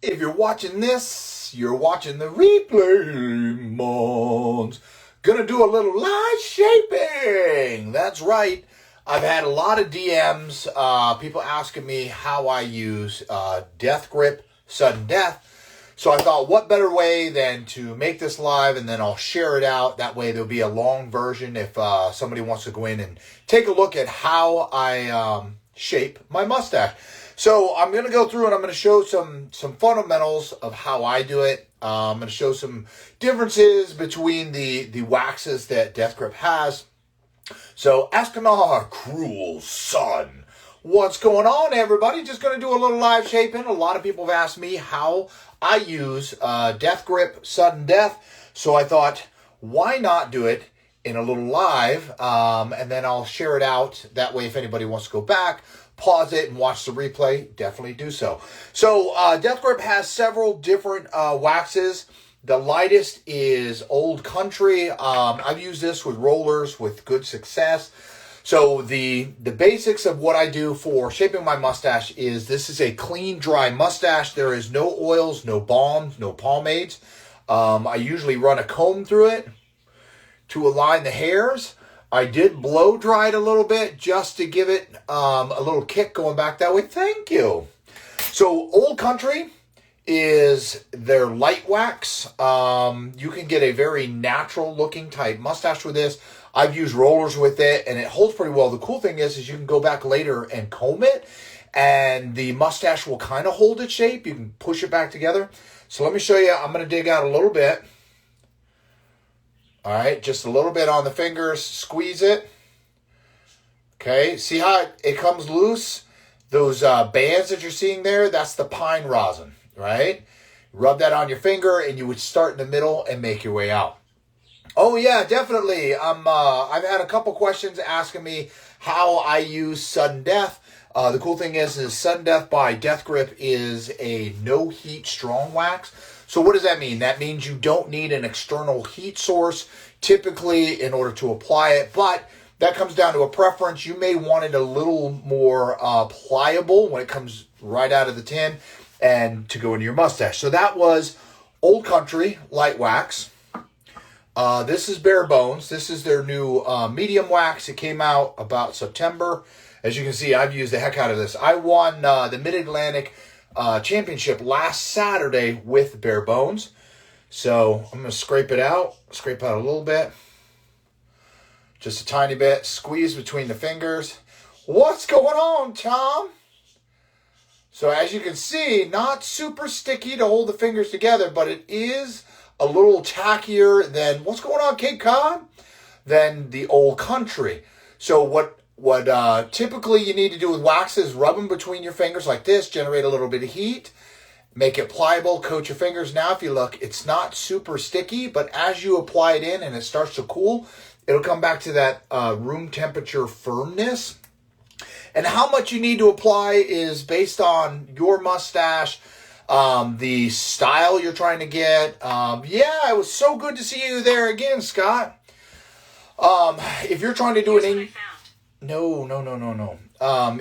If you're watching this, you're watching the replay, Mons. Gonna do a little live shaping. That's right. I've had a lot of DMs, people asking me how I use death grip, sudden death. So I thought, what better way than to make this live and then I'll share it out. That way there'll be a long version if somebody wants to go in and take a look at how I shape my mustache. So I'm going to go through and I'm going to show some fundamentals of how I do it. I'm going to show some differences between the waxes that Death Grip has. So Escanor, cruel son. What's going on, everybody? Just going to do a little live shaping. A lot of people have asked me how I use Death Grip Sudden Death. So I thought, why not do it in a little live? And then I'll share it out. That way, if anybody wants to go back, pause it and watch the replay, definitely do so. So Death Grip has several different waxes. The lightest is Old Country. I've used this with rollers with good success. So the basics of what I do for shaping my mustache is this is a clean, dry mustache. There is no oils, no balms, no pomades. I usually run a comb through it to align the hairs. I did blow dry it a little bit just to give it a little kick going back that way. Thank you. So Old Country is their light wax. You can get a very natural looking type mustache with this. I've used rollers with it and it holds pretty well. The cool thing is you can go back later and comb it and the mustache will kind of hold its shape. You can push it back together. So let me show you. I'm going to dig out a little bit. All right, just a little bit on the fingers, squeeze it. Okay, see how it comes loose? Those bands that you're seeing there, that's the pine rosin, right? Rub that on your finger and you would start in the middle and make your way out. Oh yeah, definitely. I've had a couple questions asking me how I use Sudden Death. The cool thing is Sudden Death by Death Grip is a no heat strong wax. So what does that mean? That means you don't need an external heat source typically in order to apply it, but that comes down to a preference. You may want it a little more pliable when it comes right out of the tin and to go into your mustache. So that was Old Country Light Wax. This is Bare Bones. This is their new medium wax. It came out about September. As you can see, I've used the heck out of this. I won the Mid-Atlantic Championship last Saturday with Bare Bones. So I'm going to scrape it out. Scrape out a little bit. Just a tiny bit. Squeeze between the fingers. What's going on, Tom? So as you can see, not super sticky to hold the fingers together, but it is a little tackier than, what's going on, Cape Cod? Than the Old Country. So what typically you need to do with wax is rub them between your fingers like this, generate a little bit of heat, make it pliable, coat your fingers. Now if you look, it's not super sticky, but as you apply it in and it starts to cool, it'll come back to that room temperature firmness. And how much you need to apply is based on your mustache, the style you're trying to get. Yeah, it was so good to see you there again, Scott. If you're trying to do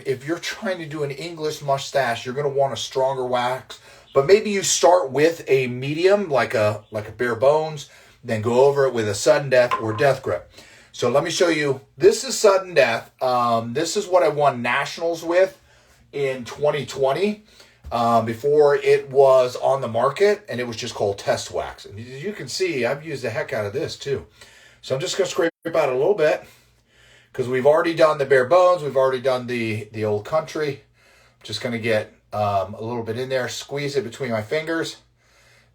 if you're trying to do an English mustache, you're going to want a stronger wax. But maybe you start with a medium, like a Bare Bones, then go over it with a Sudden Death or Death Grip. So let me show you. This is Sudden Death. This is what I won nationals with in 2020. Before it was on the market, and it was just called Test Wax. And as you can see, I've used the heck out of this too. So I'm just going to scrape out a little bit because we've already done the Bare Bones. We've already done the Old Country. I'm just going to get a little bit in there, squeeze it between my fingers.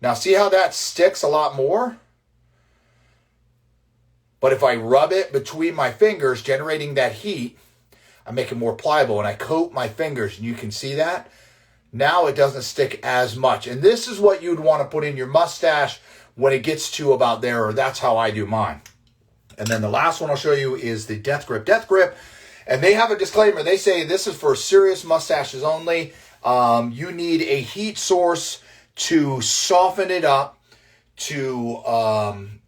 Now see how that sticks a lot more? But if I rub it between my fingers, generating that heat, I make it more pliable and I coat my fingers, and you can see that. Now it doesn't stick as much. And this is what you'd want to put in your mustache when it gets to about there, or that's how I do mine. And then the last one I'll show you is the Death Grip. Death Grip, and they have a disclaimer. They say this is for serious mustaches only. You need a heat source to soften it up, to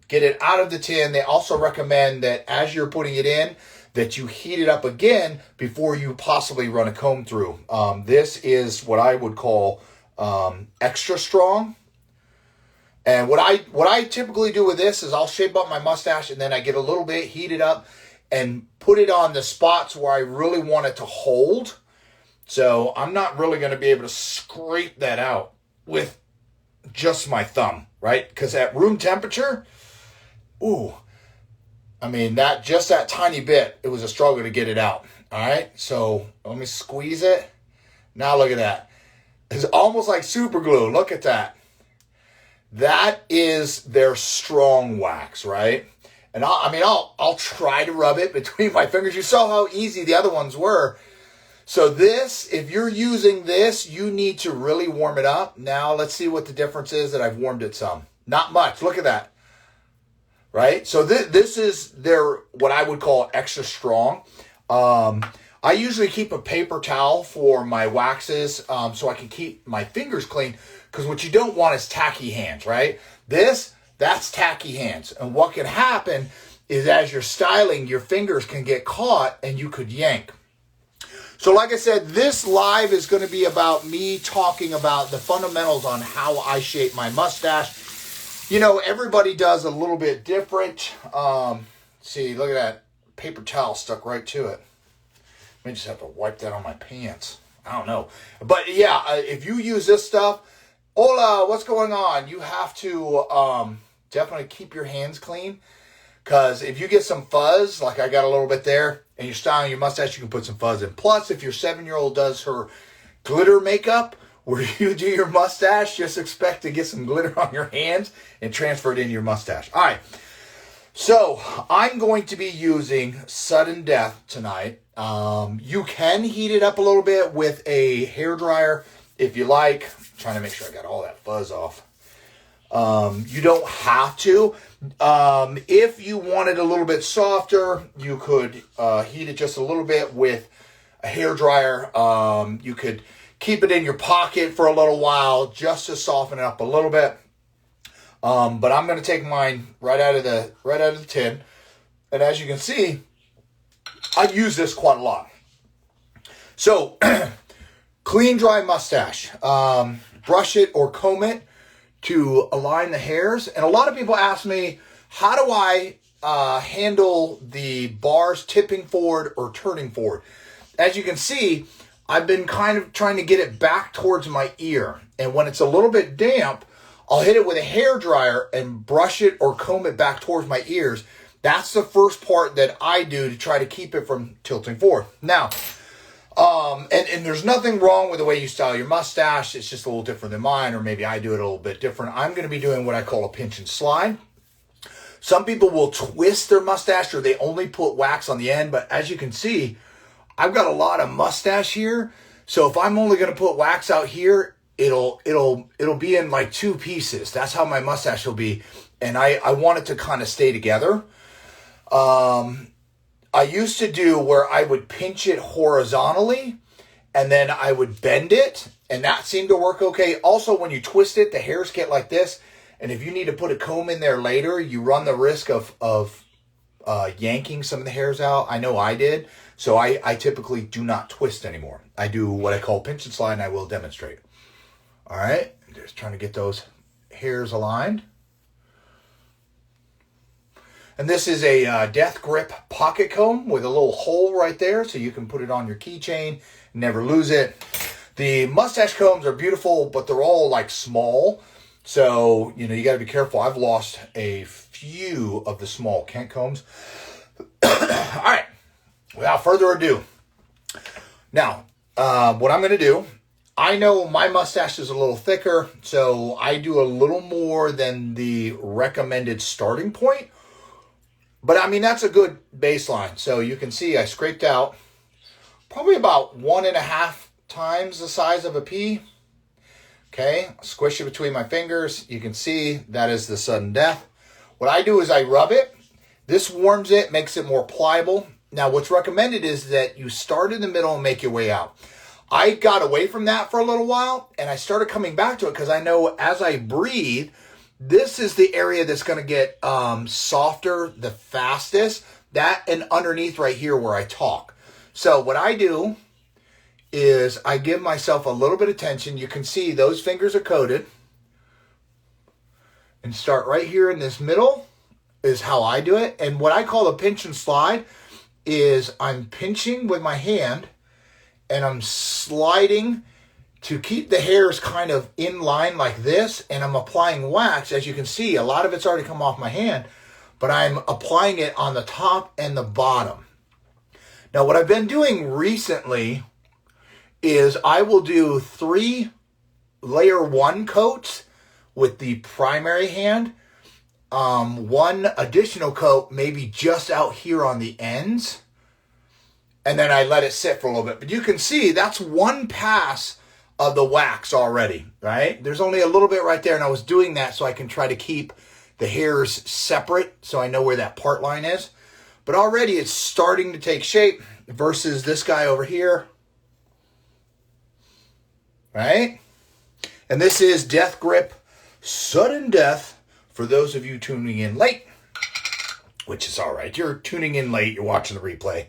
get it out of the tin. They also recommend that as you're putting it in, that you heat it up again before you possibly run a comb through. This is what I would call extra strong. And what I typically do with this is I'll shape up my mustache and then I get a little bit heated up and put it on the spots where I really want it to hold. So I'm not really going to be able to scrape that out with just my thumb, right? Because at room temperature, ooh, I mean, that tiny bit, it was a struggle to get it out. All right, so let me squeeze it. Now look at that. It's almost like super glue. Look at that. That is their strong wax, right? And I'll try to rub it between my fingers. You saw how easy the other ones were. So this, if you're using this, you need to really warm it up. Now let's see what the difference is that I've warmed it some. Not much. Look at that. Right? So this is their, what I would call extra strong. I usually keep a paper towel for my waxes so I can keep my fingers clean, because what you don't want is tacky hands, right? That's tacky hands. And what can happen is as you're styling, your fingers can get caught and you could yank. So like I said, this live is going to be about me talking about the fundamentals on how I shape my mustache. You know, everybody does a little bit different. See, look at that paper towel stuck right to it. I may just have to wipe that on my pants. I don't know. But yeah, if you use this stuff, hola, what's going on? You have to definitely keep your hands clean. Because if you get some fuzz, like I got a little bit there, and you're styling your mustache, you can put some fuzz in. Plus, if your 7-year-old does her glitter makeup, where you do your mustache, just expect to get some glitter on your hands and transfer it into your mustache. All right. So, I'm going to be using Sudden Death tonight. You can heat it up a little bit with a hairdryer if you like. I'm trying to make sure I got all that fuzz off. You don't have to. If you want it a little bit softer, you could heat it just a little bit with a hairdryer. You could keep it in your pocket for a little while just to soften it up a little bit. But I'm going to take mine right out of the tin. And as you can see, I use this quite a lot. So, clean, dry mustache. Brush it or comb it to align the hairs. And a lot of people ask me, how do I handle the bars tipping forward or turning forward? As you can see, I've been kind of trying to get it back towards my ear. And when it's a little bit damp, I'll hit it with a hairdryer and brush it or comb it back towards my ears. That's the first part that I do to try to keep it from tilting forward. Now, and there's nothing wrong with the way you style your mustache. It's just a little different than mine, or maybe I do it a little bit different. I'm going to be doing what I call a pinch and slide. Some people will twist their mustache or they only put wax on the end, but as you can see, I've got a lot of mustache here. So if I'm only going to put wax out here, it'll be in like 2 pieces. That's how my mustache will be. And I want it to kind of stay together. I used to do where I would pinch it horizontally and then I would bend it, and that seemed to work okay. Also, when you twist it, the hairs get like this. And if you need to put a comb in there later, you run the risk of yanking some of the hairs out. I know I did. So I typically do not twist anymore. I do what I call pinch and slide, and I will demonstrate. All right, just trying to get those hairs aligned. And this is a Death Grip pocket comb with a little hole right there, so you can put it on your keychain, never lose it. The mustache combs are beautiful, but they're all like small. So, you know, you got to be careful. I've lost a few of the small Kent combs. All right, without further ado. Now, what I'm going to do, I know my mustache is a little thicker, so I do a little more than the recommended starting point. But I mean, that's a good baseline. So you can see I scraped out probably about 1.5 times the size of a pea. Okay, squish it between my fingers. You can see that is the Sudden Death. What I do is I rub it. This warms it, makes it more pliable. Now, what's recommended is that you start in the middle and make your way out. I got away from that for a little while, and I started coming back to it because I know as I breathe, this is the area that's going to get softer the fastest. That and underneath right here where I talk. So what I do is I give myself a little bit of tension. You can see those fingers are coated. And start right here in this middle is how I do it. And what I call a pinch and slide is I'm pinching with my hand and I'm sliding to keep the hairs kind of in line like this. And I'm applying wax. As you can see, a lot of it's already come off my hand, but I'm applying it on the top and the bottom. Now, what I've been doing recently is I will do 3 layer 1 coats with the primary hand. 1 additional coat maybe just out here on the ends. And then I let it sit for a little bit. But you can see that's 1 pass of the wax already, right? There's only a little bit right there. And I was doing that so I can try to keep the hairs separate so I know where that part line is. But already it's starting to take shape versus this guy over here, right? And this is Death Grip Sudden Death for those of you tuning in late, which is all right. You're tuning in late. You're watching the replay.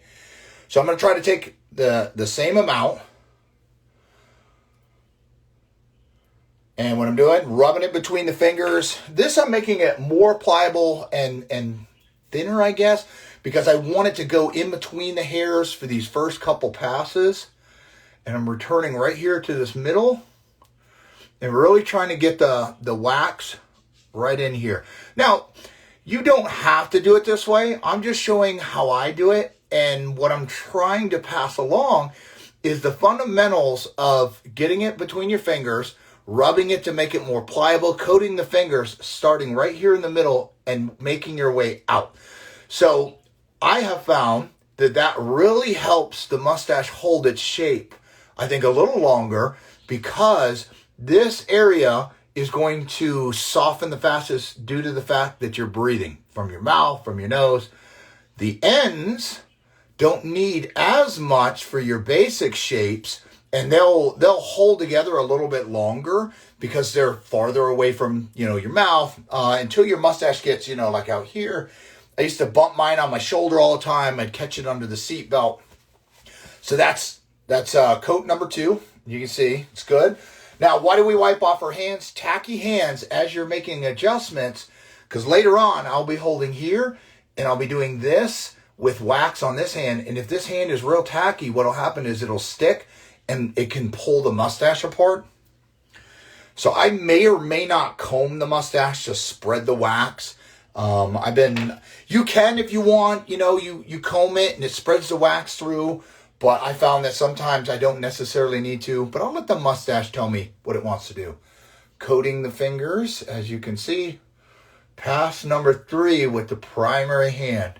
So I'm going to try to take the same amount. And what I'm doing, rubbing it between the fingers. This I'm making it more pliable and thinner, I guess, because I want it to go in between the hairs for these first couple passes. And I'm returning right here to this middle and really trying to get the wax right in here. Now, you don't have to do it this way. I'm just showing how I do it. And what I'm trying to pass along is the fundamentals of getting it between your fingers, rubbing it to make it more pliable, coating the fingers, starting right here in the middle and making your way out. So I have found that that really helps the mustache hold its shape, I think, a little longer, because this area is going to soften the fastest due to the fact that you're breathing from your mouth, from your nose. The ends don't need as much for your basic shapes, and they'll hold together a little bit longer because they're farther away from, your mouth, until your mustache gets, like out here. I used to bump mine on my shoulder all the time. I'd catch it under the seat belt. So that's coat number 2. You can see it's good. Now, why do we wipe off our hands? Tacky hands as you're making adjustments, because later on I'll be holding here and I'll be doing this with wax on this hand. And if this hand is real tacky, what'll happen is it'll stick and it can pull the mustache apart. So I may or may not comb the mustache to spread the wax. You can if you want, you comb it and it spreads the wax through. But I found that sometimes I don't necessarily need to, but I'll let the mustache tell me what it wants to do. Coating the fingers, as you can see. Pass number 3 with the primary hand.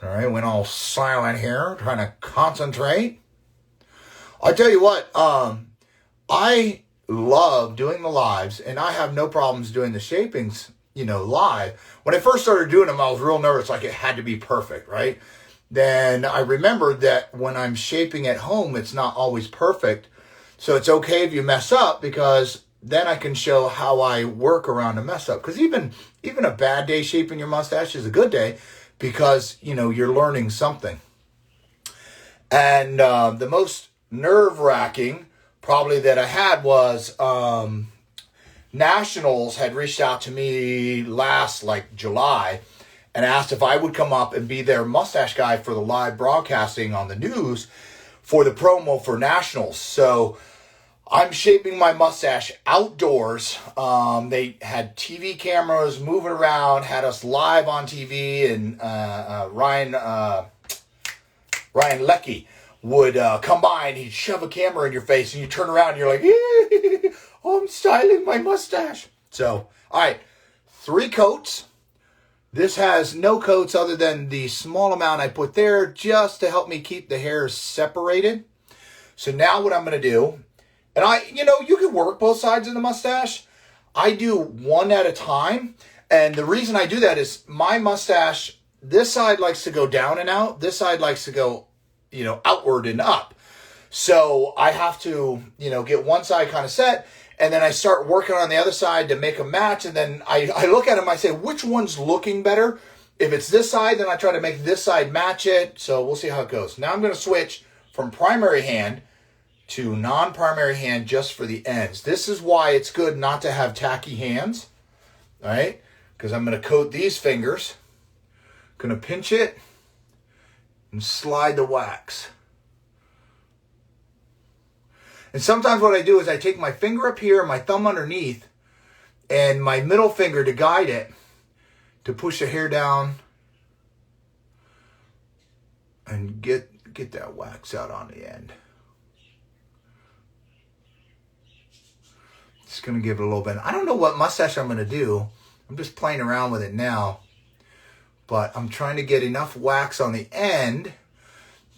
All right, went all silent here, trying to concentrate. I tell you what, I love doing the lives, and I have no problems doing the shapings, live. When I first started doing them, I was real nervous, like it had to be perfect, right? Then I remembered that when I'm shaping at home, it's not always perfect. So it's okay if you mess up, because then I can show how I work around a mess up. Because even a bad day shaping your mustache is a good day, because, you're learning something. And the most nerve-wracking probably that I had was Nationals had reached out to me last July and asked if I would come up and be their mustache guy for the live broadcasting on the news for the promo for Nationals. So I'm shaping my mustache outdoors. They had TV cameras moving around, had us live on TV, and Ryan Leckie would come by and he'd shove a camera in your face and you turn around and you're like, oh, I'm styling my mustache. So, all right, 3 coats. This has no coats other than the small amount I put there just to help me keep the hairs separated. So now what I'm going to do, and you can work both sides of the mustache. I do one at a time. And the reason I do that is my mustache, this side likes to go down and out. This side likes to go, outward and up. So I have to, get one side kind of set. And then I start working on the other side to make a match. And then I look at them, I say, which one's looking better? If it's this side, then I try to make this side match it. So we'll see how it goes. Now I'm going to switch from primary hand to non-primary hand just for the ends. This is why it's good not to have tacky hands, all right? Because I'm going to coat these fingers. Going to pinch it and slide the wax. And sometimes what I do is I take my finger up here, my thumb underneath, and my middle finger to guide it, to push the hair down and get that wax out on the end. Just going to give it a little bit. I don't know what mustache I'm going to do. I'm just playing around with it now. But I'm trying to get enough wax on the end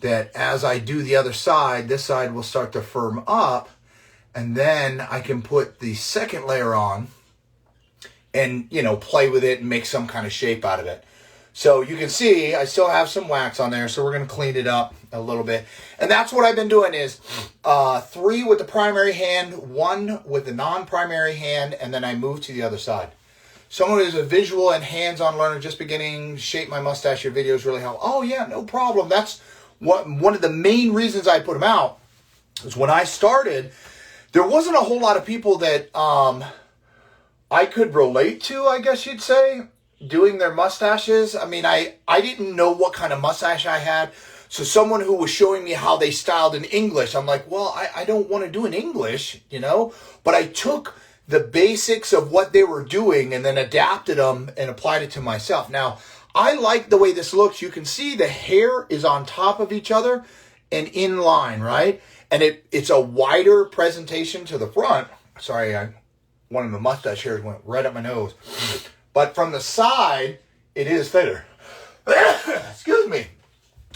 that as I do the other side, this side will start to firm up. And then I can put the second layer on and, you know, play with it and make some kind of shape out of it. So you can see I still have some wax on there, so we're going to clean it up a little bit. And that's what I've been doing is 3 with the primary hand, 1 with the non-primary hand, and then I move to the other side. Someone who's a visual and hands-on learner just beginning, shape my mustache, your videos really help. Oh yeah, no problem. That's one of the main reasons I put them out. Is when I started, there wasn't a whole lot of people that I could relate to, I guess you'd say, doing their mustaches. I mean, I didn't know what kind of mustache I had. So someone who was showing me how they styled in English, I'm like, well, I don't want to do in English, you know. But I took the basics of what they were doing and then adapted them and applied it to myself. Now, I like the way this looks. You can see the hair is on top of each other and in line, right? And it's a wider presentation to the front. Sorry, one of the mustache hairs went right up my nose. But from the side, it is thinner. Excuse me.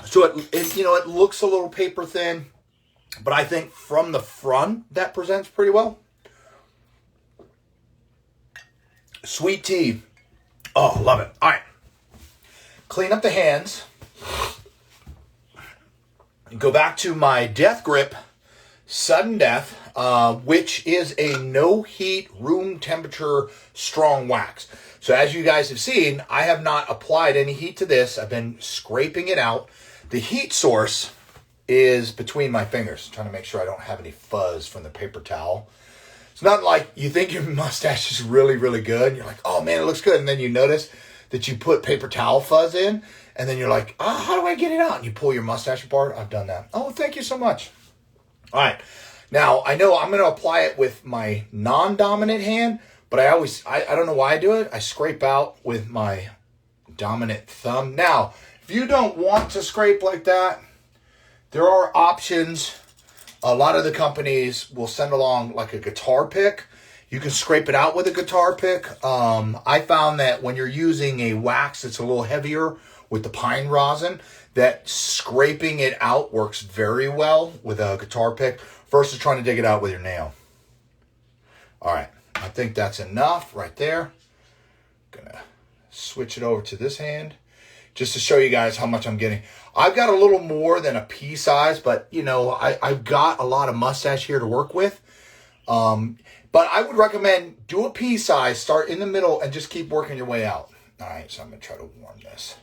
So it looks a little paper thin, but I think from the front that presents pretty well. Sweet tea. Oh, love it. All right. Clean up the hands. Go back to my death grip, sudden death, which is a no heat, room temperature, strong wax. So as you guys have seen, I have not applied any heat to this. I've been scraping it out. The heat source is between my fingers. I'm trying to make sure I don't have any fuzz from the paper towel. It's not like you think your mustache is really, really good. You're like, oh man, it looks good. And then you notice that you put paper towel fuzz in. And then you're like, oh, how do I get it out? And you pull your mustache apart. I've done that. Oh, thank you so much. All right. Now, I know I'm going to apply it with my non-dominant hand. But I don't know why I do it. I scrape out with my dominant thumb. Now, if you don't want to scrape like that, there are options. A lot of the companies will send along like a guitar pick. You can scrape it out with a guitar pick. I found that when you're using a wax that's a little heavier with the pine rosin, that scraping it out works very well with a guitar pick versus trying to dig it out with your nail. All right. I think that's enough right there. Gonna switch it over to this hand just to show you guys how much I'm getting. I've got a little more than a pea size, but you know, I've got a lot of mustache here to work with. But I would recommend do a pea size, start in the middle and just keep working your way out. All right, so I'm gonna try to warm this.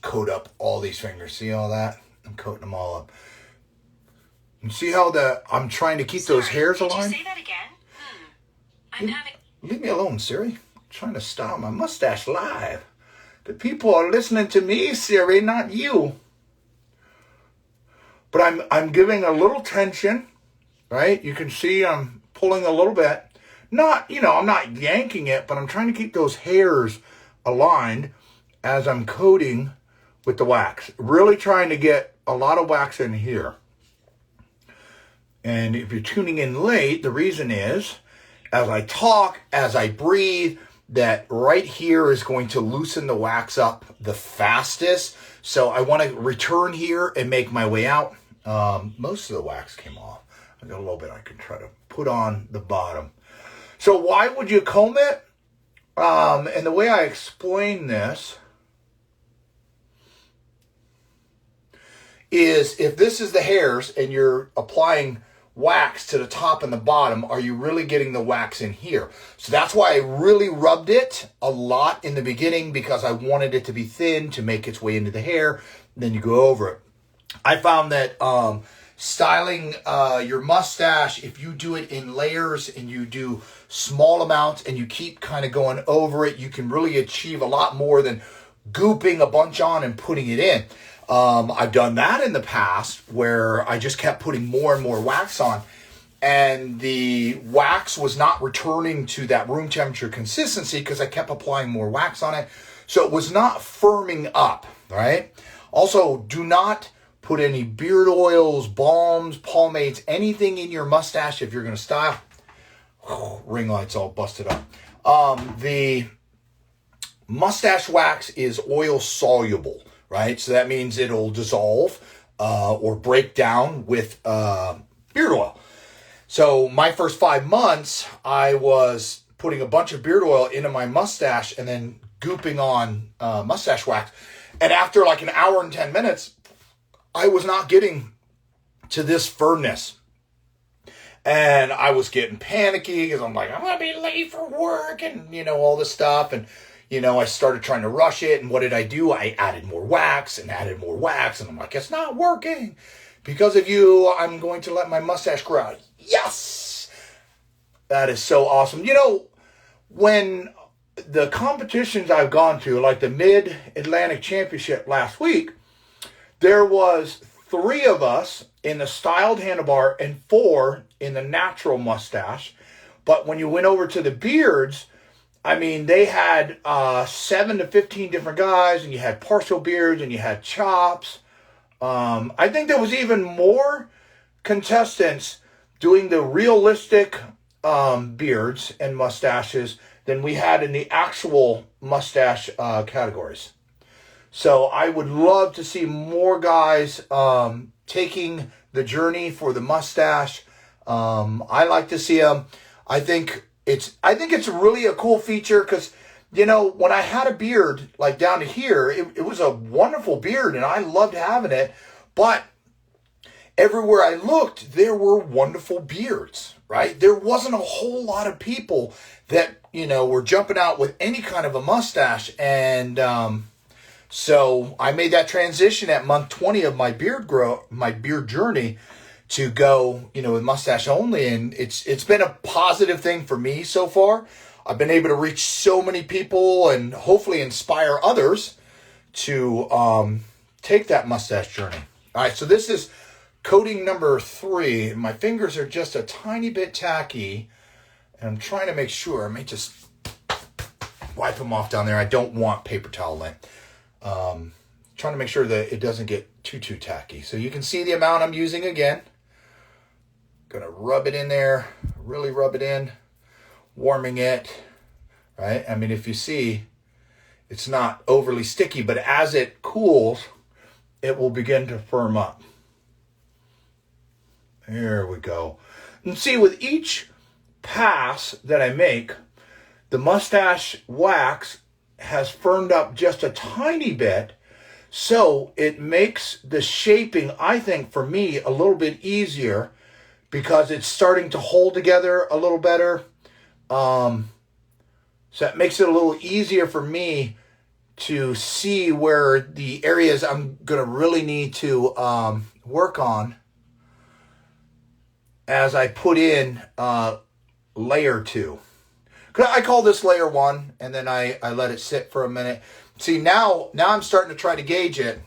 Coat up all these fingers. See all that? I'm coating them all up. And see how I'm trying to keep those hairs aligned? Did you say that again? Leave me alone, Siri. I'm trying to style my mustache live. The people are listening to me, Siri, not you. But I'm giving a little tension, right? You can see I'm pulling a little bit. I'm not yanking it, but I'm trying to keep those hairs aligned as I'm coating with the wax. Really trying to get a lot of wax in here. And if you're tuning in late, the reason is, as I talk, as I breathe, that right here is going to loosen the wax up the fastest. So I want to return here and make my way out. Most of the wax came off. I got a little bit I can try to put on the bottom. So why would you comb it? And the way I explain this is if this is the hairs and you're applying wax to the top and the bottom? Are you really getting the wax in here? So that's why I really rubbed it a lot in the beginning, because I wanted it to be thin to make its way into the hair. Then you go over it. I found that styling your mustache, if you do it in layers and you do small amounts and you keep kind of going over it, you can really achieve a lot more than gooping a bunch on and putting it in. I've done that in the past where I just kept putting more and more wax on, and the wax was not returning to that room temperature consistency because I kept applying more wax on it. So it was not firming up, right? Also, do not put any beard oils, balms, pomades, anything in your mustache if you're going to style. Ring light's all busted up. The mustache wax is oil soluble, right? So that means it'll dissolve or break down with beard oil. So my first 5 months, I was putting a bunch of beard oil into my mustache and then gooping on mustache wax. And after like an hour and 10 minutes, I was not getting to this firmness. And I was getting panicky because I'm like, I'm going to be late for work and, all this stuff. And, I started trying to rush it. And what did I do? I added more wax and added more wax. And I'm like, it's not working. Because of you, I'm going to let my mustache grow out. Yes! That is so awesome. When the competitions I've gone to, like the Mid-Atlantic Championship last week, there was 3 of us in the styled handlebar and 4 in the natural mustache. But when you went over to the beards, they had 7 to 15 different guys, and you had partial beards and you had chops. I think there was even more contestants doing the realistic beards and mustaches than we had in the actual mustache categories. So I would love to see more guys taking the journey for the mustache. I like to see them. I think it's really a cool feature because, when I had a beard like down to here, it was a wonderful beard and I loved having it. But everywhere I looked, there were wonderful beards, right? There wasn't a whole lot of people that, were jumping out with any kind of a mustache. And so I made that transition at month 20 of my beard journey to go, with mustache only. And it's been a positive thing for me so far. I've been able to reach so many people and hopefully inspire others to take that mustache journey. All right, so this is coating number 3. My fingers are just a tiny bit tacky, and I'm trying to make sure. I may just wipe them off down there. I don't want paper towel lint. Trying to make sure that it doesn't get too tacky. So you can see the amount I'm using again. Gonna rub it in there, really rub it in, warming it, right? If you see, it's not overly sticky, but as it cools, it will begin to firm up. There we go. And see, with each pass that I make, the mustache wax has firmed up just a tiny bit, so it makes the shaping, I think, for me, a little bit easier because it's starting to hold together a little better. So it makes it a little easier for me to see where the areas I'm going to really need to work on as I put in layer 2. I call this layer 1, and then I let it sit for a minute. See, now I'm starting to try to gauge it.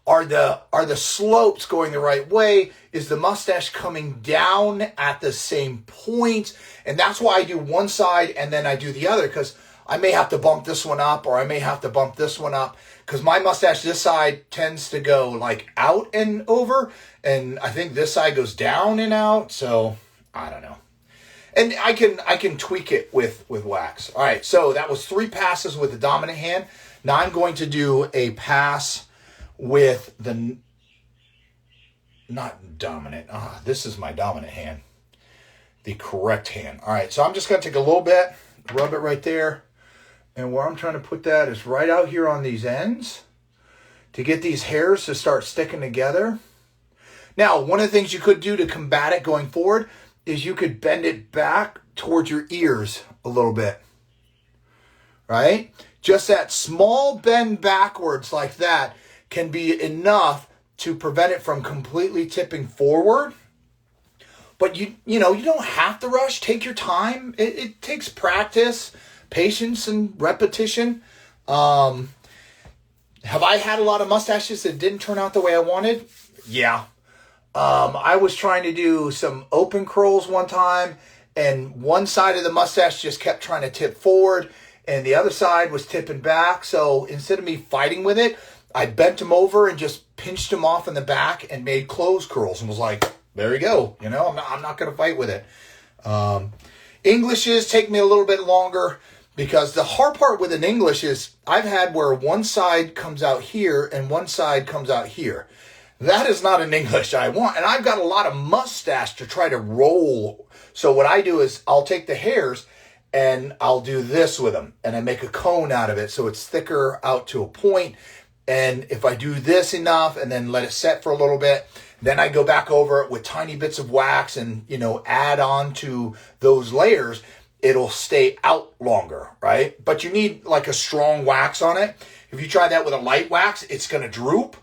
Are the slopes going the right way? Is the mustache coming down at the same point? And that's why I do one side and then I do the other, because I may have to bump this one up or I may have to bump this one up, because my mustache this side tends to go like out and over, and I think this side goes down and out. So I don't know. And I can tweak it with wax. All right, so that was 3 passes with the dominant hand. Now I'm going to do a pass with the not dominant. This is my dominant hand, the correct hand. All right, so I'm just going to take a little bit, rub it right there, and where I'm trying to put that is right out here on these ends to get these hairs to start sticking together. Now, one of the things you could do to combat it going forward is you could bend it back towards your ears a little bit, right? Just that small bend backwards like that can be enough to prevent it from completely tipping forward. But you don't have to rush. Take your time. It takes practice, patience, and repetition. Have I had a lot of mustaches that didn't turn out the way I wanted? Yeah. I was trying to do some open curls one time, and one side of the mustache just kept trying to tip forward, and the other side was tipping back. So instead of me fighting with it, I bent them over and just pinched them off in the back and made closed curls and was like, there you go. I'm not going to fight with it. Englishes take me a little bit longer because the hard part with an English is I've had where one side comes out here and one side comes out here. That is not an English I want. And I've got a lot of mustache to try to roll. So what I do is I'll take the hairs and I'll do this with them. And I make a cone out of it so it's thicker out to a point. And if I do this enough and then let it set for a little bit, then I go back over it with tiny bits of wax and, add on to those layers. It'll stay out longer, right? But you need like a strong wax on it. If you try that with a light wax, it's going to droop.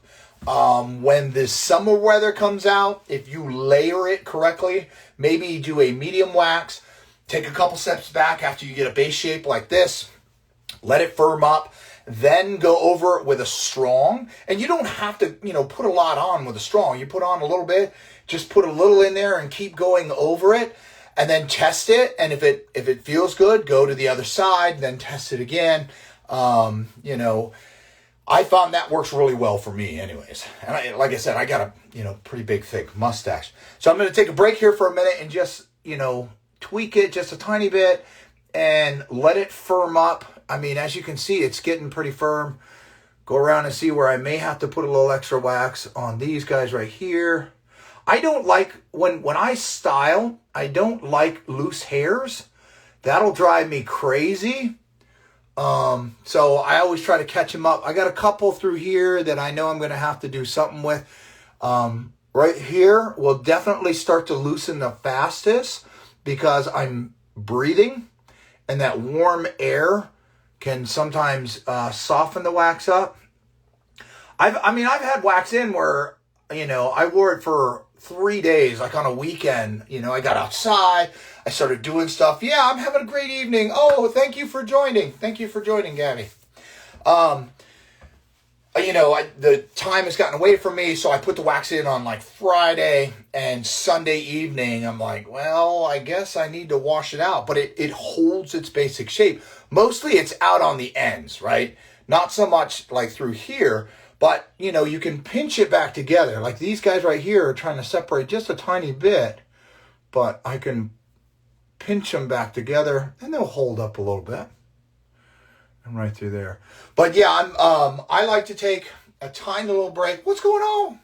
When the summer weather comes out, if you layer it correctly, maybe do a medium wax, take a couple steps back after you get a base shape like this, let it firm up, then go over it with a strong. And you don't have to, put a lot on with a strong. You put on a little bit, just put a little in there and keep going over it and then test it. And if it feels good, go to the other side, then test it again. I found that works really well for me anyways. And like I said, I got a, pretty big, thick mustache. So I'm going to take a break here for a minute and just, tweak it just a tiny bit and let it firm up. I mean, as you can see, it's getting pretty firm. Go around and see where I may have to put a little extra wax on these guys right here. I don't like, when I style, I don't like loose hairs. That'll drive me crazy. So I always try to catch them up. I got a couple through here that I know I'm going to have to do something with. Right here will definitely start to loosen the fastest because I'm breathing and that warm air can sometimes soften the wax up. I've had wax in where, I wore it for 3 days, like on a weekend. I got outside, I started doing stuff. Yeah, I'm having a great evening. Oh, thank you for joining. Thank you for joining, Gabby. The time has gotten away from me, so I put the wax in on like Friday and Sunday evening. I'm like, well, I guess I need to wash it out, but it holds its basic shape. Mostly it's out on the ends, right? Not so much like through here, but you can pinch it back together. Like these guys right here are trying to separate just a tiny bit, but I can pinch them back together and they'll hold up a little bit. And right through there. But yeah, I like to take a tiny little break. What's going on?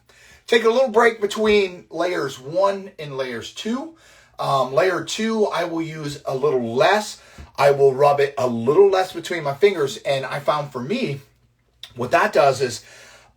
Take a little break between layers 1 and layers 2. Layer 2, I will use a little less. I will rub it a little less between my fingers. And I found for me, what that does is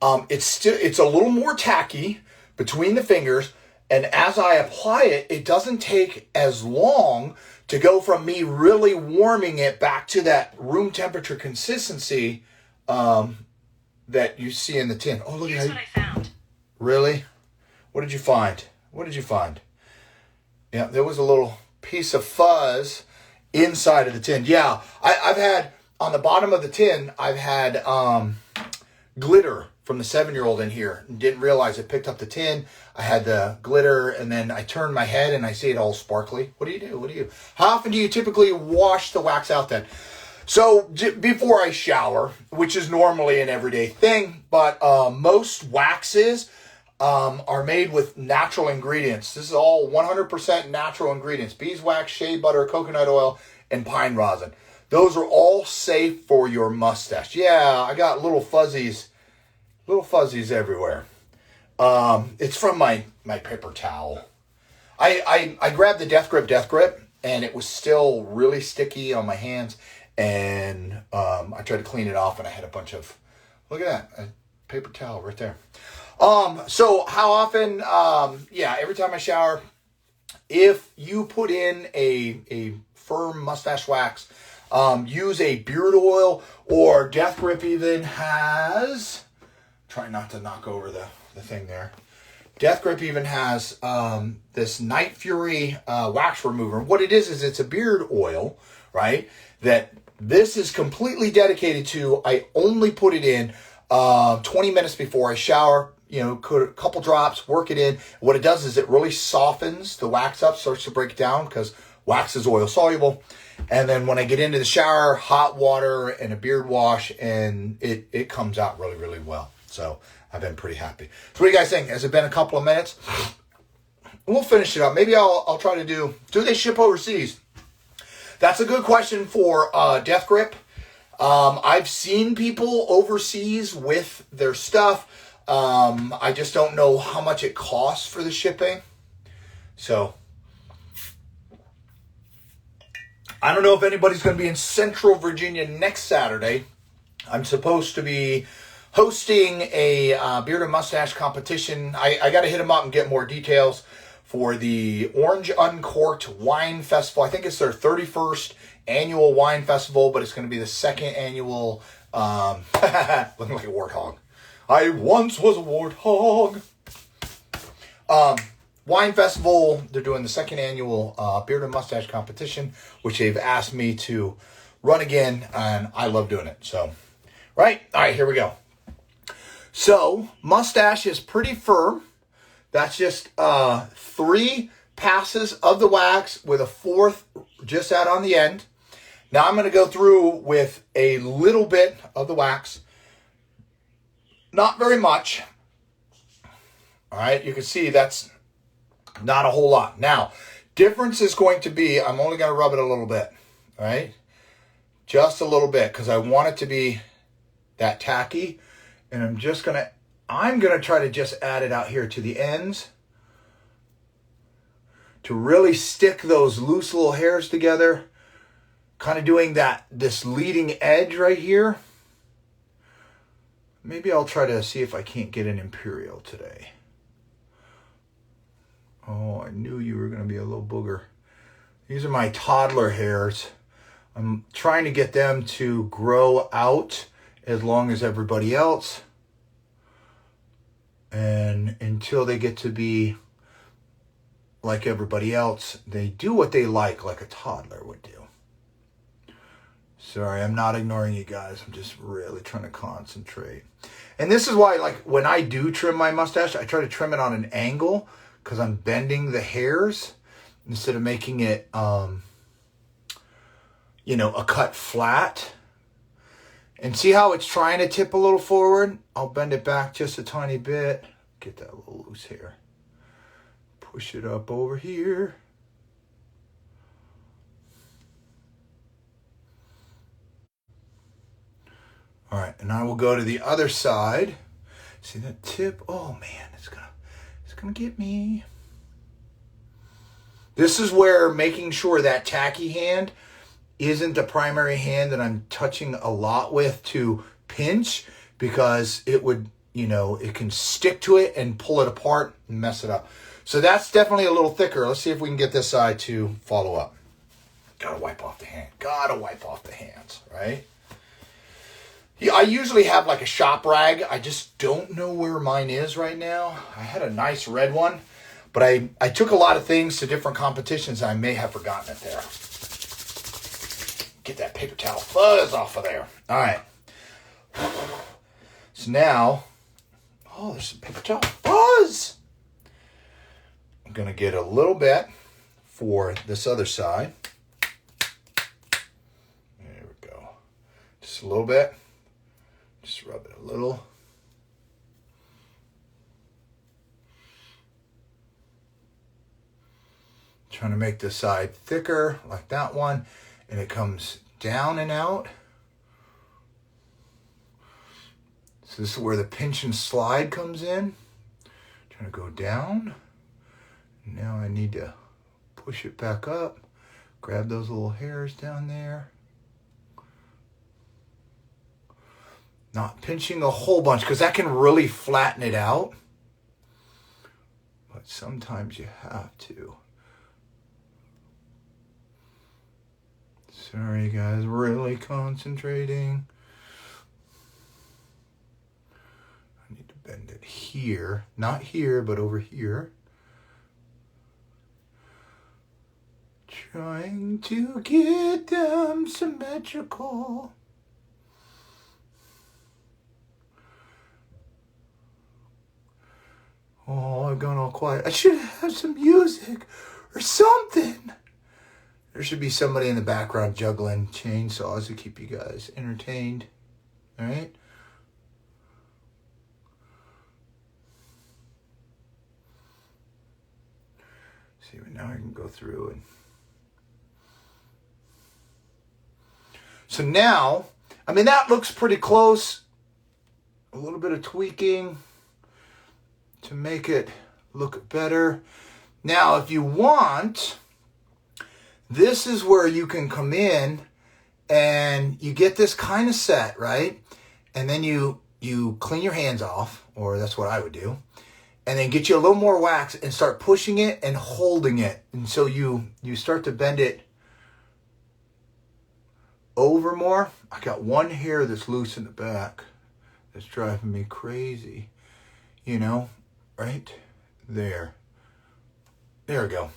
it's a little more tacky between the fingers. And as I apply it, it doesn't take as long to go from me really warming it back to that room temperature consistency that you see in the tin. Oh, look at that. Here's what I found. Really? What did you find? Yeah, there was a little piece of fuzz inside of the tin. Yeah, I've had, on the bottom of the tin, I've had glitter from the 7-year-old in here. Didn't realize it picked up the tin. I had the glitter, and then I turned my head, and I see it all sparkly. What do you do? How often do you typically wash the wax out then? So before I shower, which is normally an everyday thing, but most waxes are made with natural ingredients. This is all 100% natural ingredients. Beeswax, shea butter, coconut oil, and pine rosin. Those are all safe for your mustache. Yeah, I got little fuzzies everywhere. It's from my paper towel. I grabbed the Death Grip, and it was still really sticky on my hands, and I tried to clean it off, and I had a bunch of, look at that, a paper towel right there. So how often, yeah, every time I shower, if you put in a firm mustache wax, use a beard oil, or Death Grip even has, try not to knock over the thing there. Death Grip even has this Night Fury wax remover. What it is it's a beard oil, right? That this is completely dedicated to. I only put it in 20 minutes before I shower. You know, put a couple drops, work it in. What it does is it really softens the wax up, starts to break it down because wax is oil soluble. And then when I get into the shower, hot water and a beard wash, and it comes out really, really well. So I've been pretty happy. So what do you guys think? Has it been a couple of minutes? We'll finish it up. Maybe I'll try to do they ship overseas? That's a good question for Death Grip. I've seen people overseas with their stuff. I just don't know how much it costs for the shipping. So I don't know if anybody's going to be in Central Virginia next Saturday. I'm supposed to be hosting a beard and mustache competition. I got to hit them up and get more details for the Orange Uncorked Wine Festival. I think it's their 31st annual wine festival, but it's going to be the second annual, looking like a warthog. I once was a warthog. Wine festival. They're doing the second annual beard and mustache competition, which they've asked me to run again, and I love doing it. So, right? All right, here we go. So, mustache is pretty firm. That's just 3 passes of the wax with a 4th just out on the end. Now I'm going to go through with a little bit of the wax. Not very much. All right, you can see that's not a whole lot. Now, difference is going to be, I'm only going to rub it a little bit. All right, just a little bit, because I want it to be that tacky. And I'm going to try to just add it out here to the ends to really stick those loose little hairs together. Kind of doing this leading edge right here. Maybe I'll try to see if I can't get an Imperial today. Oh, I knew you were going to be a little booger. These are my toddler hairs. I'm trying to get them to grow out as long as everybody else. And until they get to be like everybody else, they do what they like a toddler would do. Sorry, I'm not ignoring you guys. I'm just really trying to concentrate. And this is why, like, when I do trim my mustache, I try to trim it on an angle because I'm bending the hairs instead of making it, a cut flat. And see how it's trying to tip a little forward? I'll bend it back just a tiny bit. Get that little loose hair. Push it up over here. All right, and I will go to the other side. See that tip? Oh man, it's gonna get me. This is where making sure that tacky hand isn't the primary hand that I'm touching a lot with to pinch, because it would, it can stick to it and pull it apart and mess it up. So that's definitely a little thicker. Let's see if we can get this side to follow up. Gotta wipe off the hand. Gotta wipe off the hands, right? Yeah, I usually have like a shop rag. I just don't know where mine is right now. I had a nice red one, but I took a lot of things to different competitions. And I may have forgotten it there. Get that paper towel fuzz off of there. All right. So now, there's some paper towel fuzz. I'm going to get a little bit for this other side. There we go. Just a little bit. Just rub it a little. Trying to make this side thicker like that one. And it comes down and out. So this is where the pinch and slide comes in. Trying to go down. Now I need to push it back up. Grab those little hairs down there. Not pinching a whole bunch, because that can really flatten it out. but sometimes you have to. Sorry guys, really concentrating. I need to bend it here, not here, but over here. Trying to get them symmetrical. Oh, I've gone all quiet. I should have some music or something. There should be somebody in the background juggling chainsaws to keep you guys entertained. All right? See, now I can go through and... So now, I mean, that looks pretty close. A little bit of tweaking to make it look better. Now, if you want, this is where you can come in and you get this kind of set, right? And then you clean your hands off, or that's what I would do. And then get you a little more wax and start pushing it and holding it. And so you start to bend it over more. I got one hair that's loose in the back that's driving me crazy. You know, right there. There we go.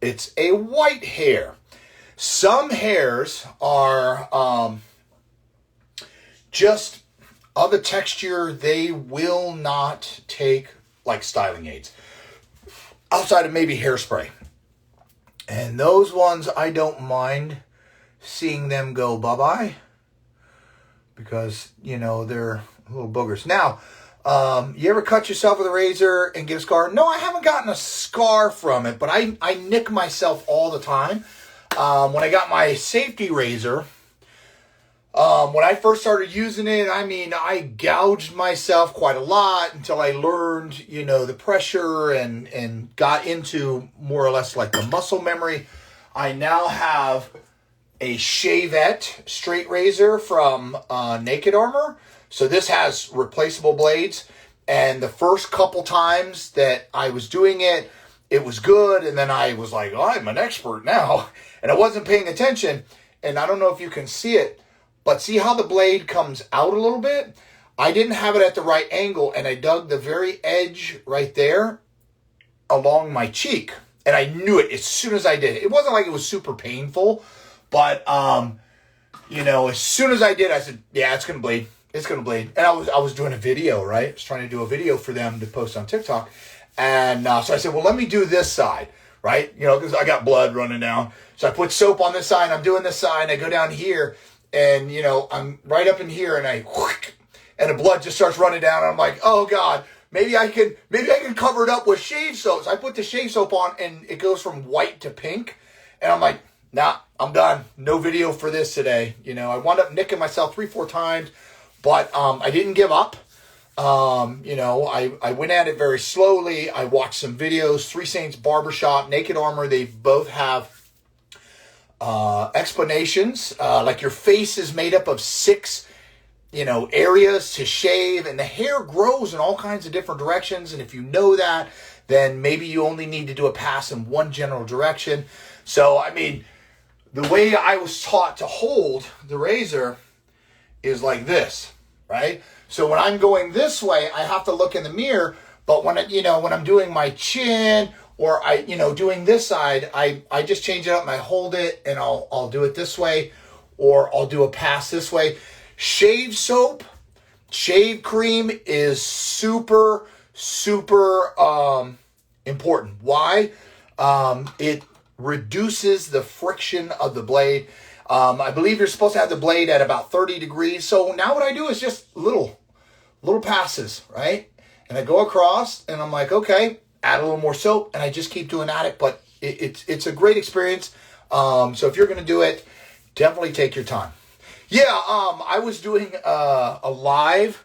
It's a white hair. Some hairs are just of a texture they will not take like styling aids. Outside of maybe hairspray. And those ones I don't mind seeing them go bye-bye, because, you know, they're little boogers. Now, you ever cut yourself with a razor and get a scar? No, I haven't gotten a scar from it, but I nick myself all the time. When I got my safety razor, when I first started using it, I mean, I gouged myself quite a lot until I learned, you know, the pressure and got into more or less like the muscle memory. I now have a Shavette straight razor from Naked Armor. So this has replaceable blades. And the first couple times that I was doing it, it was good. And then I was like, oh, I'm an expert now. And I wasn't paying attention. And I don't know if you can see it, but see how the blade comes out a little bit? I didn't have it at the right angle. And I dug the very edge right there along my cheek. And I knew it as soon as I did it. It wasn't like it was super painful. But, you know, as soon as I did, I said, yeah, it's going to bleed. It's going to bleed. And I was doing a video, right? I was trying to do a video for them to post on TikTok. And so I said, well, let me do this side, right? You know, because I got blood running down. So I put soap on this side. I'm doing this side. And I go down here. And, you know, I'm right up in here. And and the blood just starts running down. And I'm like, oh, God. Maybe I can cover it up with shave soap. So I put the shave soap on. And it goes from white to pink. And I'm like, nah, I'm done. No video for this today. You know, I wound up nicking myself 3-4 times, but I didn't give up. You know, I went at it very slowly. I watched some videos, Three Saints Barbershop, Naked Armor. They both have explanations. Like your face is made up of 6, you know, areas to shave, and the hair grows in all kinds of different directions. And if you know that, then maybe you only need to do a pass in one general direction. So, I mean, the way I was taught to hold the razor is like this, right? So when I'm going this way, I have to look in the mirror. But when when I'm doing my chin or doing this side, I just change it up and I hold it and I'll do it this way, or I'll do a pass this way. Shave soap, shave cream is super, super important. Why? It reduces the friction of the blade. I believe you're supposed to have the blade at about 30 degrees. So now what I do is just little passes, right? And I go across and I'm like, okay, add a little more soap, and I just keep doing it. But it's a great experience. So if you're going to do it, definitely take your time. Yeah, I was doing a live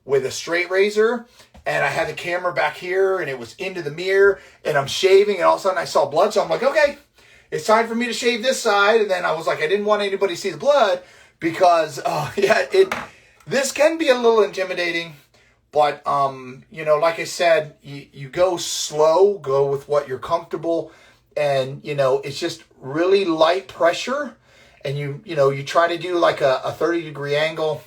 with a straight razor, and I had the camera back here, and it was into the mirror, and I'm shaving, and all of a sudden I saw blood, so I'm like, okay, it's time for me to shave this side. And then I was like, I didn't want anybody to see the blood, because, this can be a little intimidating, But, you know, like I said, you go slow, go with what you're comfortable. And, you know, it's just really light pressure. And you try to do like a 30-degree angle.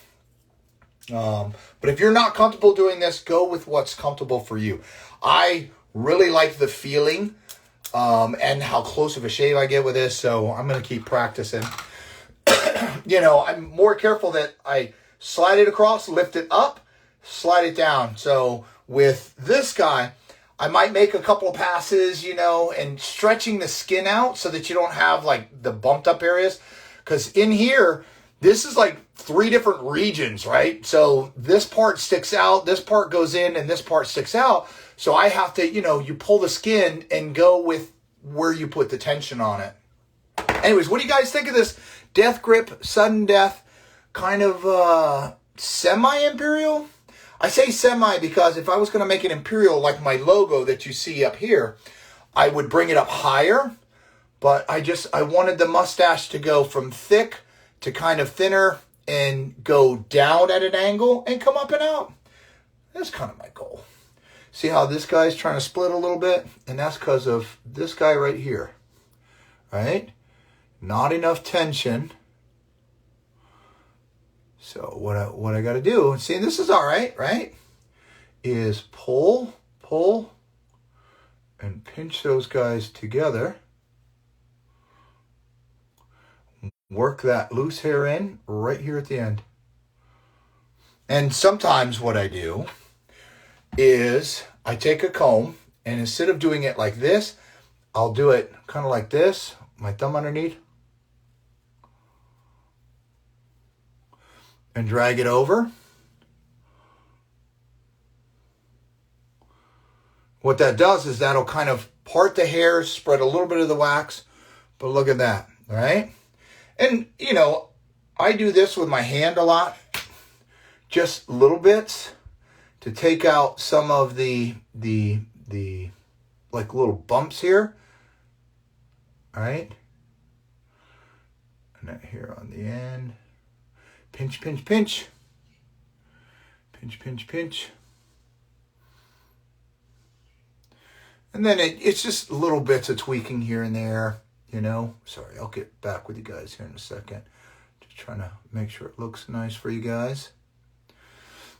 But if you're not comfortable doing this, go with what's comfortable for you. I really like the feeling and how close of a shave I get with this. So I'm going to keep practicing. You know, I'm more careful that I slide it across, lift it up, slide it down. So with this guy, I might make a couple of passes, you know, and stretching the skin out so that you don't have like the bumped up areas. Because in here, this is like 3 different regions, right? So this part sticks out, this part goes in, and this part sticks out. So I have to, you know, you pull the skin and go with where you put the tension on it. Anyways, what do you guys think of this Death Grip Sudden Death kind of semi-imperial? I say semi because if I was going to make an imperial like my logo that you see up here, I would bring it up higher. But I wanted the mustache to go from thick to kind of thinner and go down at an angle and come up and out. That's kind of my goal. See how this guy's trying to split a little bit? And that's because of this guy right here, right? Not enough tension. So what I got to do, and see, this is all right, right? Is pull, and pinch those guys together. Work that loose hair in right here at the end. And sometimes what I do is I take a comb, and instead of doing it like this, I'll do it kind of like this, my thumb underneath, and drag it over. What that does is that'll kind of part the hair, spread a little bit of the wax, but look at that, all right? And, you know, I do this with my hand a lot, just little bits to take out some of the like little bumps here, all right? And then here on the end, pinch, pinch, pinch, pinch, pinch, pinch. And then it's just little bits of tweaking here and there. You know, sorry, I'll get back with you guys here in a second. Just trying to make sure it looks nice for you guys.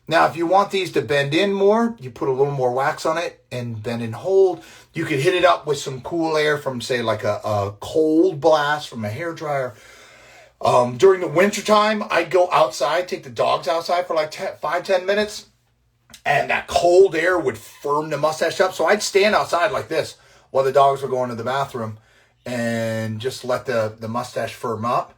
Now, if you want these to bend in more, you put a little more wax on it and bend and hold. You could hit it up with some cool air from, say, like a cold blast from a hairdryer. During the wintertime, I'd go outside, take the dogs outside for like 5-10 minutes, and that cold air would firm the mustache up. So I'd stand outside like this while the dogs were going to the bathroom and just let the mustache firm up.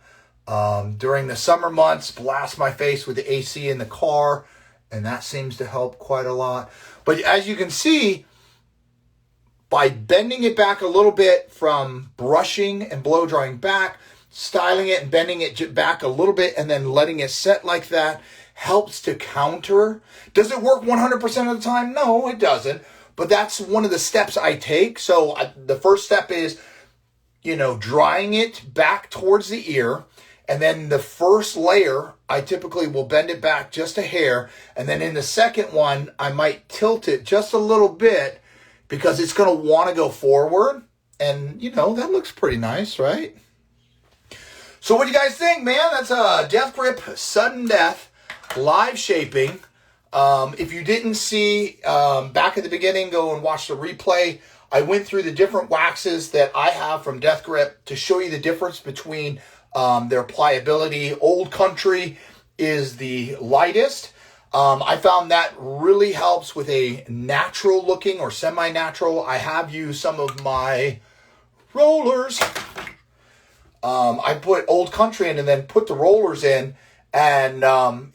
During the summer months, blast my face with the AC in the car, and that seems to help quite a lot. But as you can see, by bending it back a little bit from brushing and blow drying back, styling it and bending it back a little bit, and then letting it set like that helps to counter. Does it work 100% of the time? No, it doesn't. But that's one of the steps I take. So the first step is, you know, drying it back towards the ear. And then the first layer, I typically will bend it back just a hair. And then in the second one, I might tilt it just a little bit because it's going to want to go forward. And, you know, that looks pretty nice, right? So what do you guys think, man? That's a Death Grip Sudden Death live shaping. If you didn't see back at the beginning, go and watch the replay. I went through the different waxes that I have from Death Grip to show you the difference between their pliability. Old Country is the lightest. I found that really helps with a natural looking or semi-natural. I have used some of my rollers. I put Old Country in and then put the rollers in, and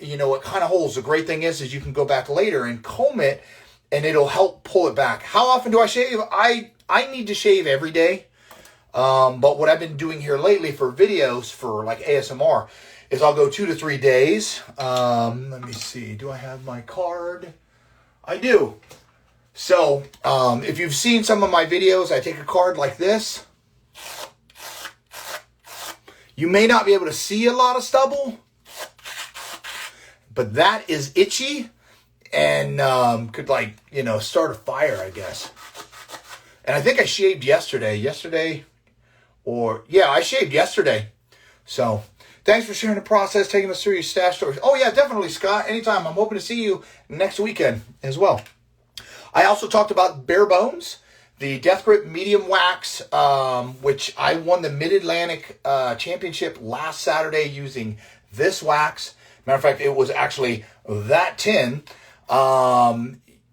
you know, it kind of holds. The great thing is you can go back later and comb it, and it'll help pull it back. How often do I shave? I need to shave every day. But what I've been doing here lately for videos for like ASMR is I'll go 2 to 3 days. Let me see. Do I have my card? I do. So if you've seen some of my videos, I take a card like this. You may not be able to see a lot of stubble, but that is itchy. and could, like, you know, start a fire, I guess. And I think I shaved yesterday. I shaved yesterday. So thanks for sharing the process, taking us through your stash stories. Oh, yeah, definitely, Scott. Anytime. I'm hoping to see you next weekend as well. I also talked about Bare Bones, the Death Grip Medium Wax, which I won the Mid-Atlantic Championship last Saturday using this wax. Matter of fact, it was actually that tin.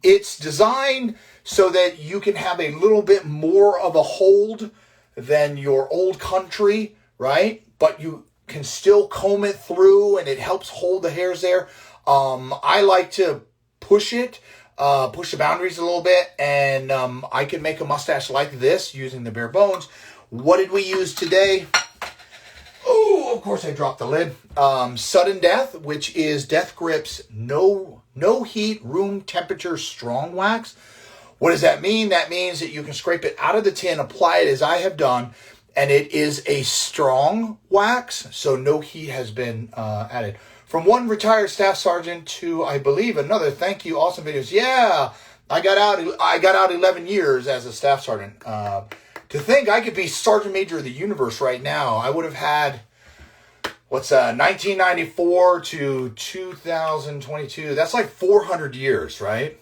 It's designed so that you can have a little bit more of a hold than your Old Country, right? But you can still comb it through, and it helps hold the hairs there. I like to push the boundaries a little bit, and I can make a mustache like this using the Bare Bones. What did we use today? Oh, of course I dropped the lid. Sudden Death, which is Death Grip's no heat, room temperature strong wax. What does that mean? That means that you can scrape it out of the tin, apply it as I have done, and it is a strong wax, so no heat has been added. From one retired staff sergeant to, I believe, another. Thank you. Awesome videos. Yeah, I got out 11 years as a staff sergeant. To think I could be Sergeant Major of the Universe right now. I would have had, 1994 to 2022. That's like 400 years, right?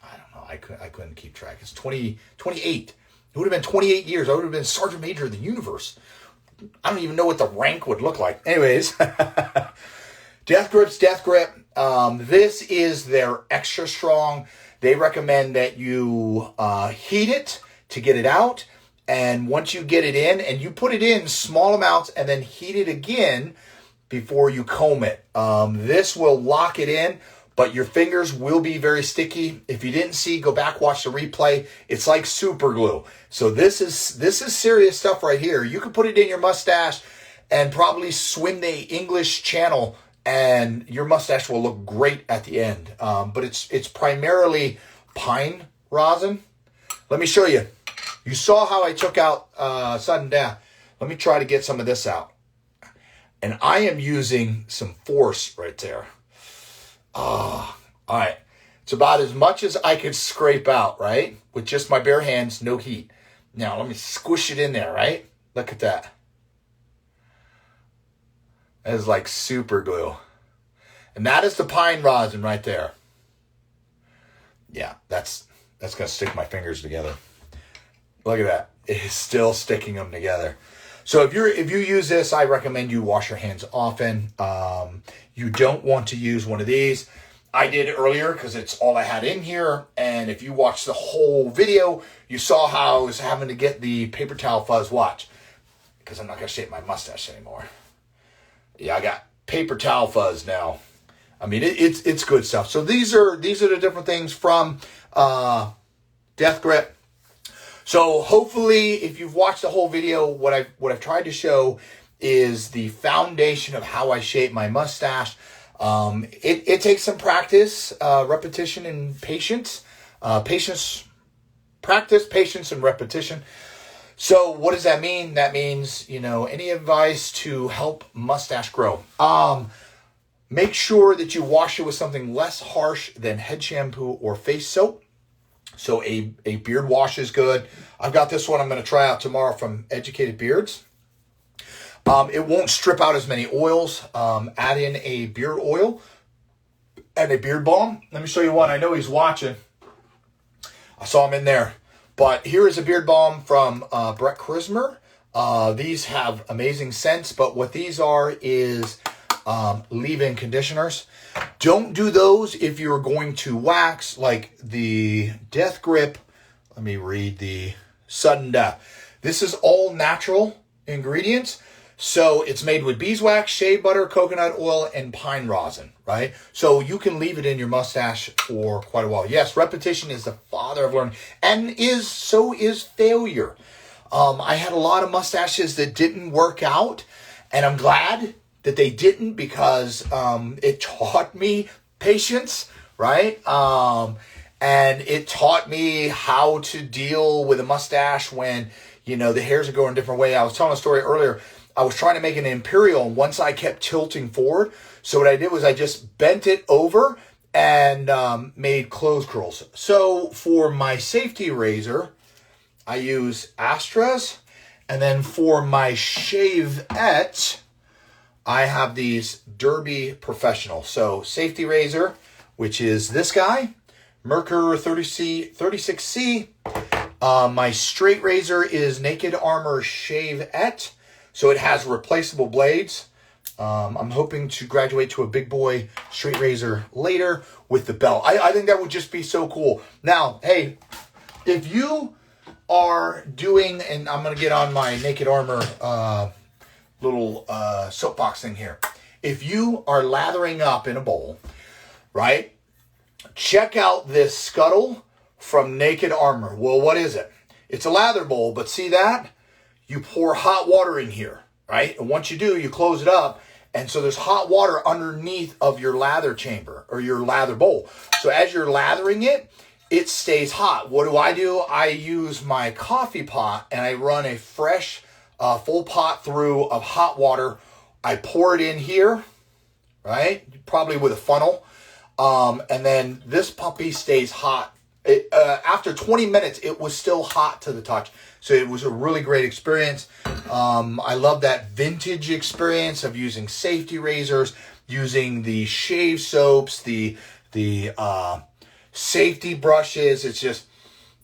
I don't know. I couldn't keep track. It's 28. It would have been 28 years. I would have been Sergeant Major of the Universe. I don't even know what the rank would look like. Anyways. Death Grip's Death Grip. This is their extra strong. They recommend that you heat it to get it out. And once you get it in, and you put it in small amounts and then heat it again before you comb it. This will lock it in, but your fingers will be very sticky. If you didn't see, go back, watch the replay. It's like super glue. So this is serious stuff right here. You can put it in your mustache and probably swim the English Channel, and your mustache will look great at the end. But it's primarily pine rosin. Let me show you. You saw how I took out Sudden Death. Let me try to get some of this out. And I am using some force right there. All right. It's about as much as I could scrape out, right? With just my bare hands, no heat. Now, let me squish it in there, right? Look at that. That is like super glue. And that is the pine rosin right there. Yeah, that's going to stick my fingers together. Look at that. It is still sticking them together. So if you use this, I recommend you wash your hands often. You don't want to use one of these. I did earlier because it's all I had in here. And if you watch the whole video, you saw how I was having to get the paper towel fuzz. Watch. Because I'm not going to shape my mustache anymore. Yeah, I got paper towel fuzz now. I mean, it's good stuff. So these are the different things from Death Grip. So hopefully, if you've watched the whole video, what I've tried to show is the foundation of how I shape my mustache. It takes some practice, repetition, and patience. Practice, patience, and repetition. So what does that mean? That means, any advice to help mustache grow. Make sure that you wash it with something less harsh than head shampoo or face soap. So a beard wash is good. I've got this one I'm going to try out tomorrow from Educated Beards. It won't strip out as many oils. Add in a beard oil and a beard balm. Let me show you one. I know he's watching. I saw him in there. But here is a beard balm from Brett Krismer. These have amazing scents, but what these are is leave-in conditioners. Don't do those if you're going to wax, like the Death Grip. Let me read the Sudden Death. This is all natural ingredients. So it's made with beeswax, shea butter, coconut oil, and pine rosin, right? So you can leave it in your mustache for quite a while. Yes, repetition is the father of learning, and so is failure. I had a lot of mustaches that didn't work out, and I'm glad that they didn't, because it taught me patience, right? And it taught me how to deal with a mustache when, the hairs are going a different way. I was telling a story earlier. I was trying to make an imperial, and once I kept tilting forward. So what I did was I just bent it over and made clothes curls. So for my safety razor, I use Astras. And then for my shavette, I have these Derby Professional. So safety razor, which is this guy, Merkur 36C. My straight razor is Naked Armor Shavette. So it has replaceable blades. I'm hoping to graduate to a big boy straight razor later with the belt. I think that would just be so cool. Now, hey, if you are doing, and I'm going to get on my Naked Armor little soapbox thing here. If you are lathering up in a bowl, right, check out this scuttle from Naked Armor. Well, what is it? It's a lather bowl, but see that? You pour hot water in here, right? And once you do, you close it up. And so there's hot water underneath of your lather chamber or your lather bowl. So as you're lathering it, it stays hot. What do? I use my coffee pot and I run a fresh full pot through of hot water. I pour it in here, right? Probably with a funnel. And then this puppy stays hot. After 20 minutes, it was still hot to the touch. So it was a really great experience. I love that vintage experience of using safety razors, using the shave soaps, the safety brushes.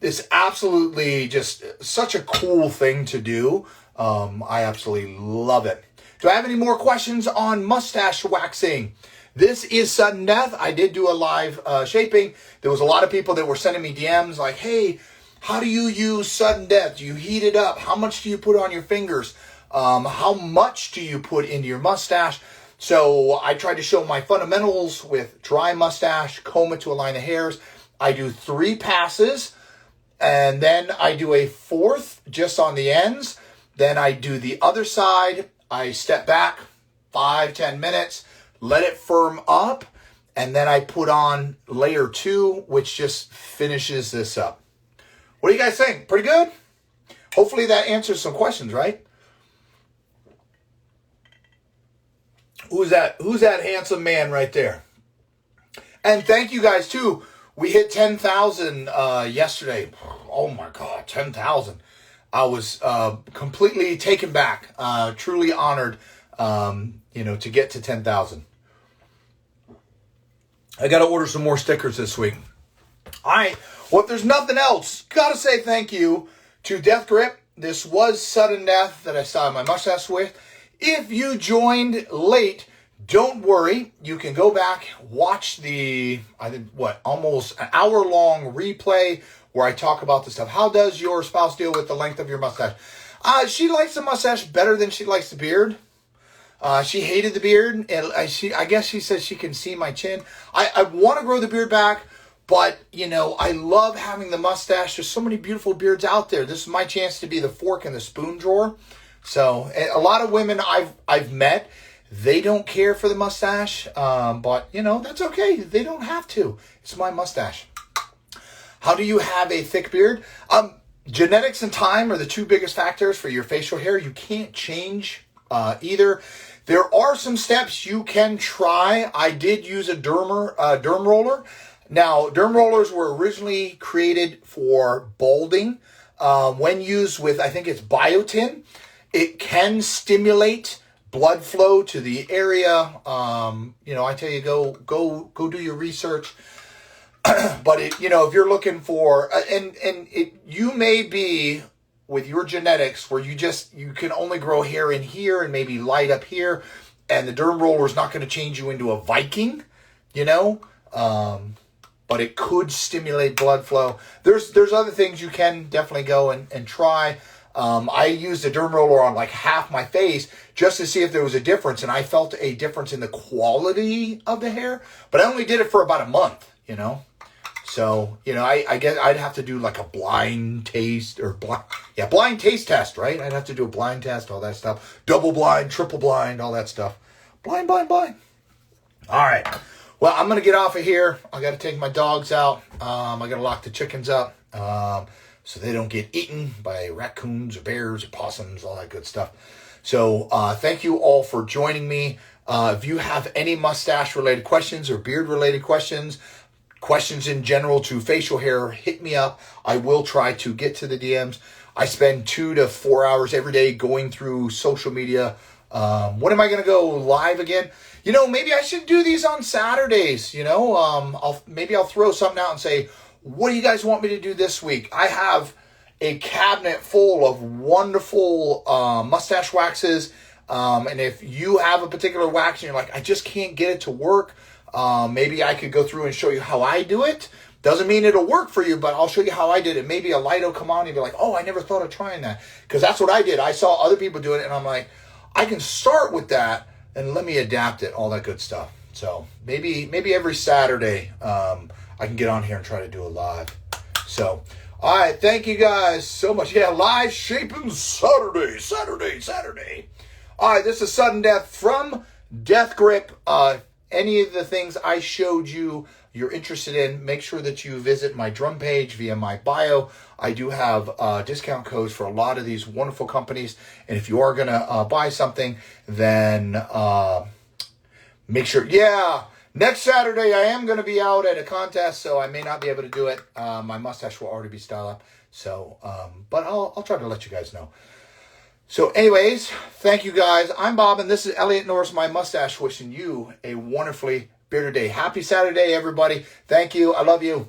It's absolutely just such a cool thing to do. I absolutely love it. Do I have any more questions on mustache waxing? This is sudden death. I did do a live shaping. There was a lot of people that were sending me DMs like, hey, how do you use sudden death? Do you heat it up? How much do you put on your fingers? How much do you put into your mustache? So I tried to show my fundamentals with dry mustache, comb it to align the hairs. I do 3 passes, and then I do a 4th just on the ends. Then I do the other side. I step back 5-10 minutes. Let it firm up, and then I put on layer 2, which just finishes this up. What do you guys think? Pretty good? Hopefully that answers some questions, right? Who's that handsome man right there? And thank you guys, too. We hit 10,000 yesterday. Oh, my God, 10,000. I was completely taken back, truly honored, to get to 10,000. I got to order some more stickers this week. All right. Well, if there's nothing else, got to say thank you to Death Grip. This was sudden death that I styled my mustache with. If you joined late, don't worry. You can go back, watch the, almost an hour-long replay where I talk about this stuff. How does your spouse deal with the length of your mustache? She likes the mustache better than she likes the beard. She hated the beard, and I guess she says she can see my chin. I want to grow the beard back, but, I love having the mustache. There's so many beautiful beards out there. This is my chance to be the fork in the spoon drawer. So, a lot of women I've met, they don't care for the mustache, but, that's okay. They don't have to. It's my mustache. How do you have a thick beard? Genetics and time are the 2 biggest factors for your facial hair. You can't change either. There are some steps you can try. I did use a derm roller. Now, derm rollers were originally created for balding. When used with, I think it's biotin, it can stimulate blood flow to the area. I tell you, go do your research. But if you're looking for, you may be with your genetics where you can only grow hair in here and maybe light up here, and the derm roller is not going to change you into a Viking, but it could stimulate blood flow. There's other things you can definitely go and try. I used a derm roller on like half my face just to see if there was a difference, and I felt a difference in the quality of the hair, but I only did it for about a month, So, I guess I'd have to do like a blind taste blind taste test, right? I'd have to do a blind test, all that stuff. Double blind, triple blind, all that stuff. Blind. All right. Well, I'm going to get off of here. I got to take my dogs out. I got to lock the chickens up so they don't get eaten by raccoons or bears or possums, all that good stuff. So, thank you all for joining me. If you have any mustache related questions or beard related questions in general to facial hair, hit me up. I will try to get to the DMs. I spend 2 to 4 hours every day going through social media. When am I going to go live again? Maybe I should do these on Saturdays. I'll throw something out and say, what do you guys want me to do this week? I have a cabinet full of wonderful mustache waxes. And if you have a particular wax and you're like, I just can't get it to work, maybe I could go through and show you how I do it. Doesn't mean it'll work for you, but I'll show you how I did it. Maybe a light will come on and you'll be like, oh, I never thought of trying that. Because that's what I did. I saw other people doing it, and I'm like, I can start with that, and let me adapt it, all that good stuff. So maybe every Saturday I can get on here and try to do a live. So, all right, thank you guys so much. Yeah, live shaping Saturday. All right, this is Sudden Death from Death Grip. Any of the things I showed you you're interested in, make sure that you visit my drum page via my bio. I do have discount codes for a lot of these wonderful companies. And if you are going to buy something, then make sure. Yeah, next Saturday I am going to be out at a contest, so I may not be able to do it. My mustache will already be styled up. So, but I'll try to let you guys know. So anyways, thank you guys. I'm Bob, and this is Elliot Norris, My Mustache, wishing you a wonderfully bearded day. Happy Saturday, everybody. Thank you. I love you.